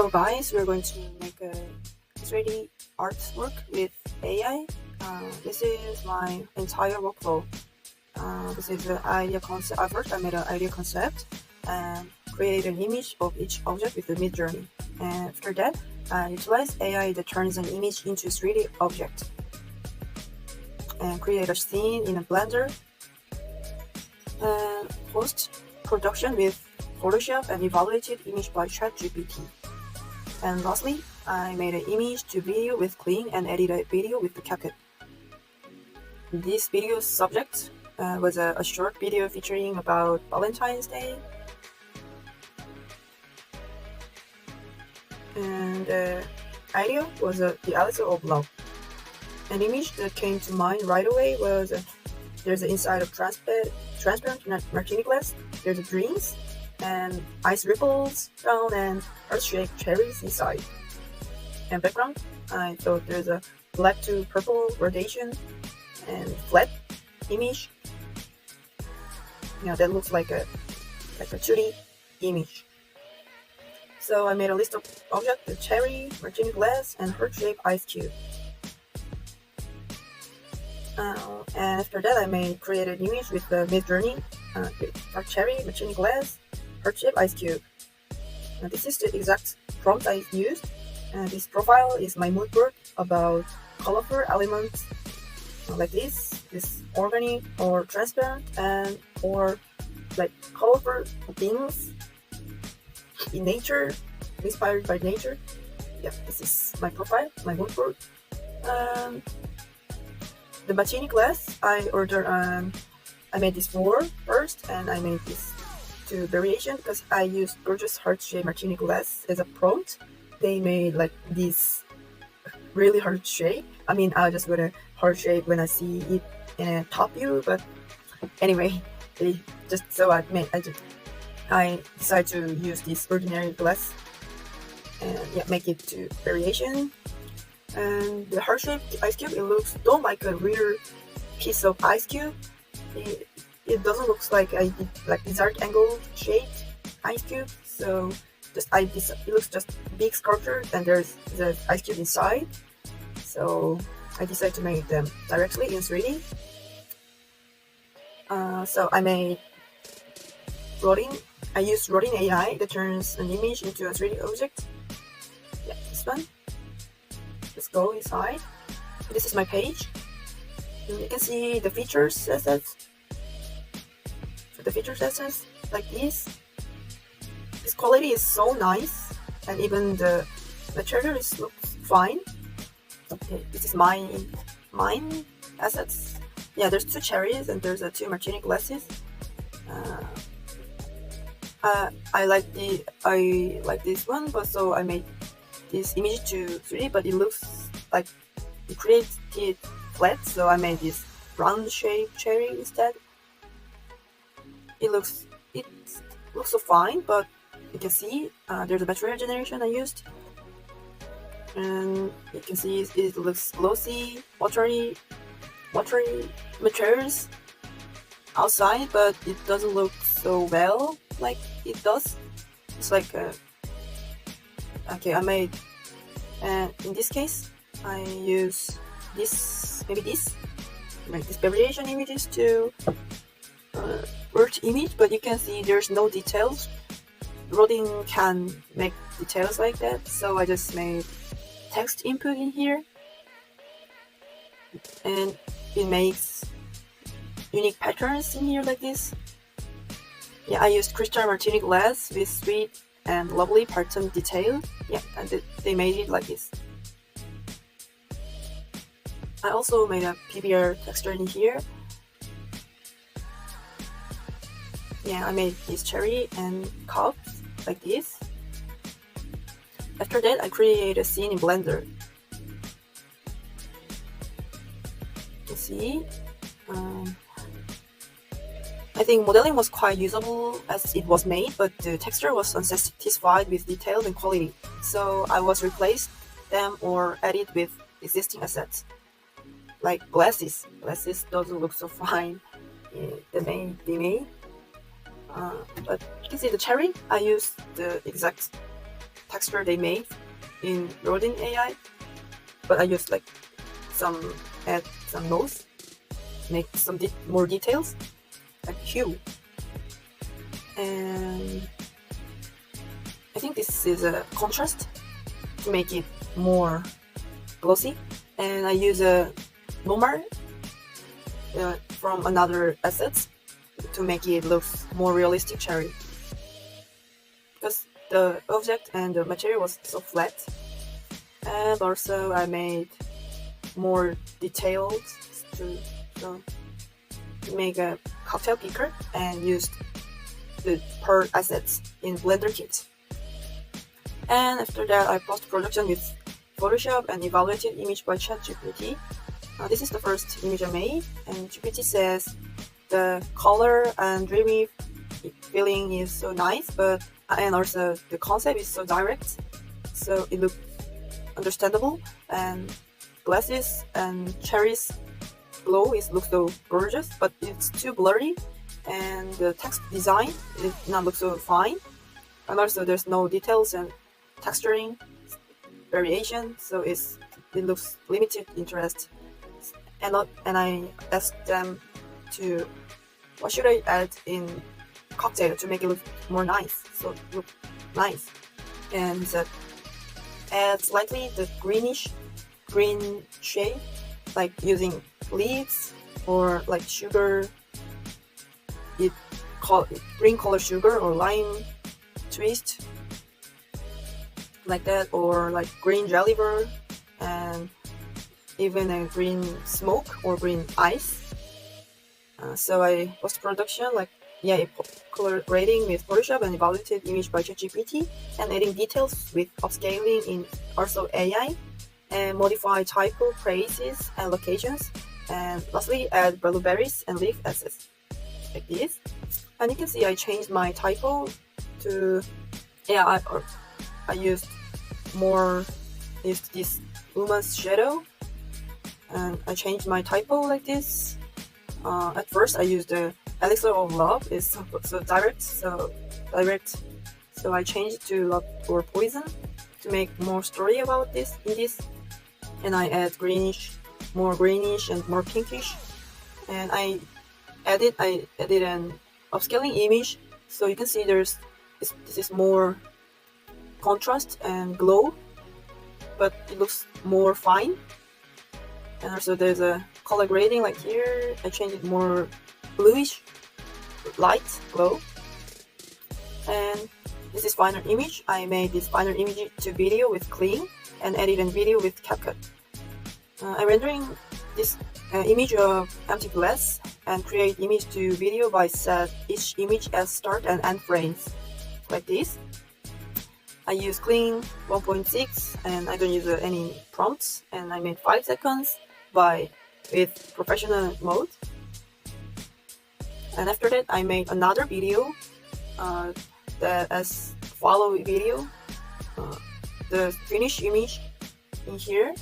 So guys, we're going to make a 3D artwork with AI. This is my entire workflow. This is the idea concept. First, I made an idea concept and created an image of each object with the mid-journey. And after that, I utilize AI that turns an image into a 3D object and create a scene in a Blender and post-production with Photoshop and evaluated image by ChatGPT. And lastly, I made an image to video with Kling and edited a video with the CapCut. This video subject was a short video featuring about Valentine's Day. And the idea was the elixir of love. An image that came to mind right away was there's the inside of transparent martini glass, there's the drinks, and ice ripples down and heart-shaped cherries inside. And background, I thought there's a black to purple gradation and flat image. That looks like a 2D image. So I made a list of objects: the cherry, martini glass, and heart-shaped ice cube. And after that, I created an image with the mid-journey, with cherry, martini glass, heart-shaped ice cube. This is the exact prompt I used. This profile is my mood board about colorful elements like this organic or transparent or like colorful things in nature, inspired by nature. Yeah, this is my profile, my mood board. The martini glass I ordered. I made this first, and I made this two variation because I used gorgeous heart-shaped martini glass as a prompt. They made like this really heart shape. I mean, I just got a heart shape when I see it in a top view, but anyway, I decided to use this ordinary glass and make it to variation. And the heart-shaped ice cube, it looks don't like a real piece of ice cube. It doesn't look like a dessert angle shaped ice cube. So it looks just big sculpture, and there's the ice cube inside. So I decided to make them directly in 3D. So I made Rodin. I used Rodin AI that turns an image into a 3D object. Yeah, this one. Let's go inside. This is my page. And you can see the features assets. So the features assets like this. This quality is so nice, and even the material looks fine. Okay, this is my assets. Yeah, there's two cherries and there's two martini glasses. I like this one, but so I made this image to 3D, but it looks like it creates it flat, so I made this round shaped cherry instead. It looks so fine, but you can see there's a material generation I used, and you can see it looks glossy, watery materials outside, but it doesn't look so well like it does. It's like I made, and in this case I use this variation images to earth image, but you can see there's no details. Rodin can make details like that, so I just made text input in here, and it makes unique patterns in here like this. Yeah, I used crystal martini glass with sweet and lovely pattern detail. Yeah, and they made it like this. I also made a PBR texture in here. Yeah, I made this cherry and cups like this. After that, I created a scene in Blender. You can see. I think modeling was quite usable as it was made, but the texture was unsatisfied with detail and quality. So I was replaced them or added with existing assets. Like glasses. Glasses doesn't look so fine. They made. But you can see the cherry. I used the exact texture they made in Rodin AI, but I used like add some nodes, make some more details, like hue. And I think this is a contrast to make it more glossy. And I use a normal from another assets to make it look more realistic cherry, because the object and the material was so flat. And also I made more details to make a cocktail picker and used the per assets in Blender kit. And after that, I post-production with Photoshop and evaluated image by ChatGPT. This is the first image I made, and GPT says the color and dreamy feeling is so nice, and also the concept is so direct, so it looks understandable, and glasses and cherries glow looks so gorgeous, but it's too blurry, and the text design is not look so fine, and also there's no details and texturing variation, so it looks limited interest. And I asked them to what should I add in cocktail to make it look more nice, so it look nice. And that add slightly the green shade, like using leaves or like sugar, green color sugar or lime twist, like that, or like green jelly bean, and even a green smoke or green ice. So I post-production color grading with Photoshop and evaluated image by ChatGPT, and adding details with upscaling in also AI, and modify typo, phrases, and locations, and lastly add blueberries and leaf assets like this. And you can see I changed my typo to I used this woman's shadow, and I changed my typo like this. At first I used the elixir of love, is so direct, so I changed it to love or poison to make more story about this in this, and I add more greenish and more pinkish, and I added an upscaling image, so you can see this is more contrast and glow, but it looks more fine. And also there's a color grading, like here I changed it more bluish, light glow. And this is final image. I made this final image to video with Clean and edited video with CapCut. I'm rendering this image of empty glass and create image to video by set each image as start and end frames like this. I use Clean 1.6 and I don't use any prompts, and I made 5 seconds with professional mode. And after that I made another video that as follow video, the finished image in here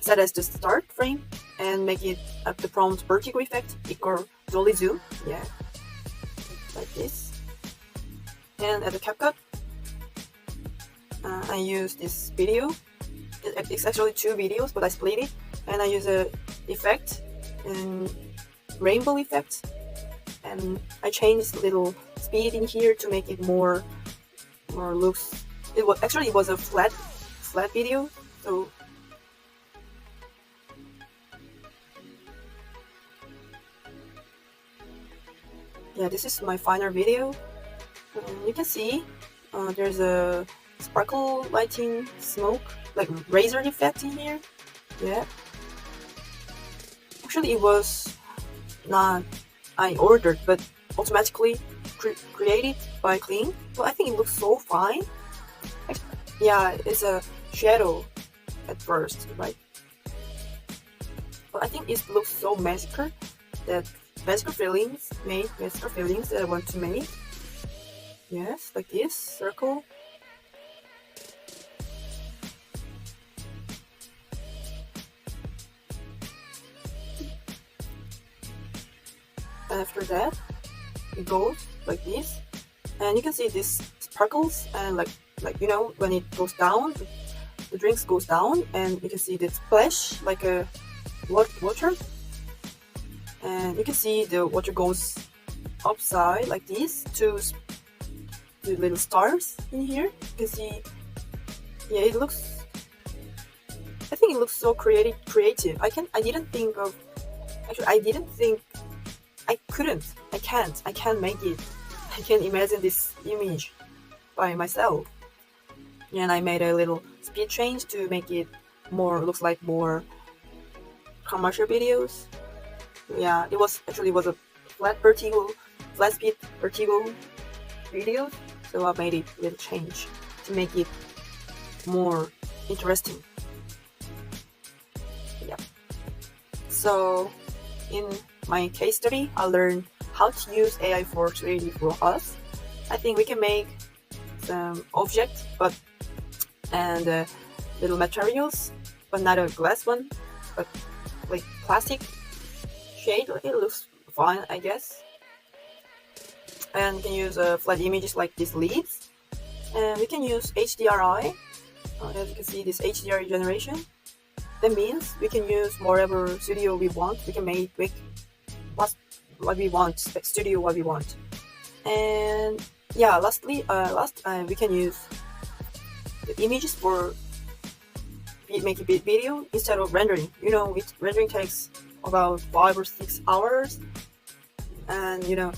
set as the start frame, and make it at the prompt vertigo effect equal dolly zoom, like this. And at the CapCut I use this video. It's actually 2 videos, but I split it, and I use a effect and rainbow effect, and I changed little speed in here to make it more looks. It was a flat video, so yeah, this is my final video. You can see there's a sparkle lighting smoke, like razor effect in here. Yeah, actually it was not I ordered, but automatically created by Clean. But I think it looks so fine. Yeah, it's a shadow at first, right? But I think it looks so magical feelings that I want to make. Yes, like this circle. And after that, it goes like this, and you can see this sparkles and like like, you know, when it goes down, the drinks goes down, and you can see the splash like a water, and you can see the water goes upside like this to the little stars in here. You can see, yeah, it looks, I think it looks so creative. I didn't think of, actually I didn't think, I can't make it. I can't imagine this image by myself. And I made a little speed change to make it looks like more commercial videos. Yeah, it was a flat speed vertigo video. So I made it a little change to make it more interesting. Yeah. So in my case study, I learned how to use AI for 3D for us. I think we can make some objects, and little materials, but not a glass one, but like plastic shade. It looks fine, I guess. And we can use flat images like these leaves, and we can use HDRI. As you can see, this HDR generation. That means we can use whatever studio we want. We can make what we want, studio what we want. And yeah, lastly, we can use the images for making video instead of rendering. You know, rendering takes about 5 or 6 hours, and you know,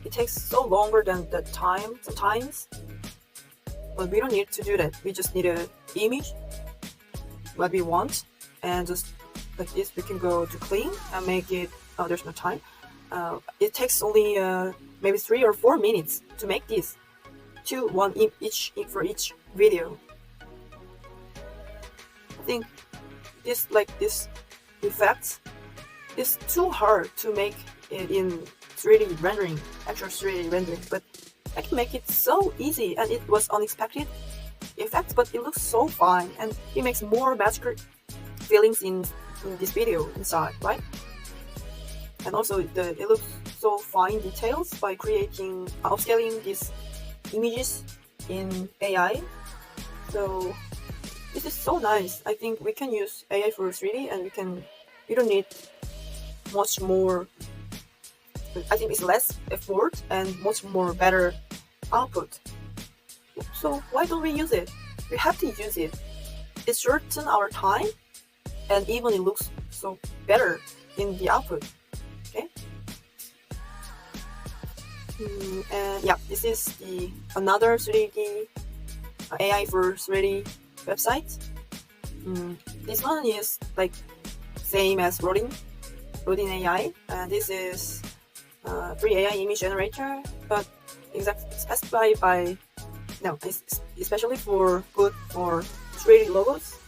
it takes so longer than the time sometimes. But we don't need to do that. We just need an image what we want, and just like this we can go to clean and make it. Oh, there's no time. It takes only maybe 3 or 4 minutes to make this, one each for each video. I think this effects is too hard to make it in 3D rendering, actual 3D rendering, but I can make it so easy, and it was unexpected effects, but it looks so fine, and it makes more magical feelings in this video inside, right? And also it looks so fine details by upscaling these images in AI. So this is so nice. I think we can use AI for 3D, and we don't need much more. I think it's less effort and much more better output. So why don't we use it? We have to use it. It shortens our time, and even it looks so better in the output. Okay. And yeah, this is another 3D AI for 3D website. This one is like same as Rodin AI, and this is free AI image generator, but specified by especially good for 3D logos.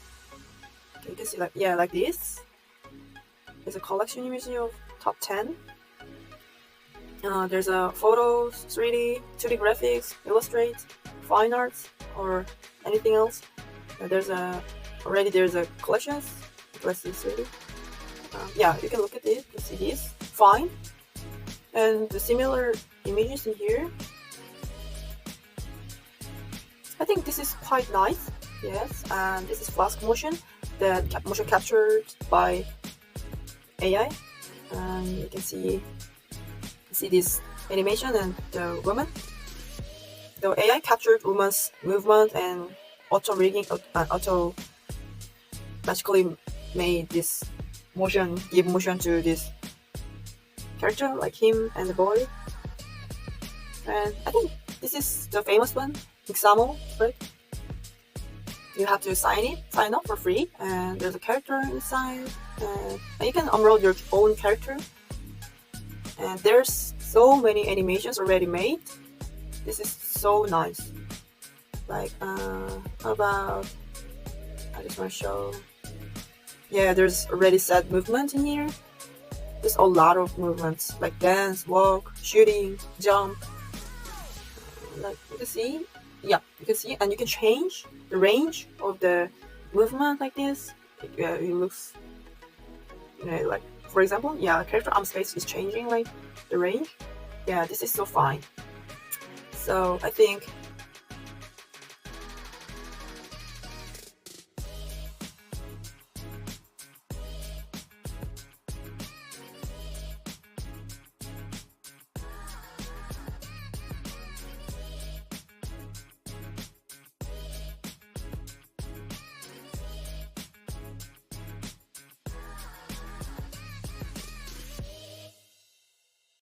Okay, you can see like this. There's a collection image of top 10. There's a photos, 2D graphics, illustrate, fine arts, or anything else. There's a collections. Let's see 3D. Yeah, you can look at it. You can see this fine, and the similar images in here. I think this is quite nice. Yes, and this is flash motion, that motion captured by AI, and you can see this animation and the woman. The AI captured woman's movement and auto magically made this give motion to this character, like him and the boy. And I think this is the famous one, Examo, right? You have to sign up for free, and there's a character inside, and you can unroll your own character. And there's so many animations already made. This is so nice. Like, how about, I just want to show. Yeah, there's already set movement in here. There's a lot of movements, like dance, walk, shooting, jump. Like you can see, yeah, you can see, and you can change the range of the movement like this. It looks, like, for example, yeah, character arm space is changing, like the range. Yeah, this is so fine. So I think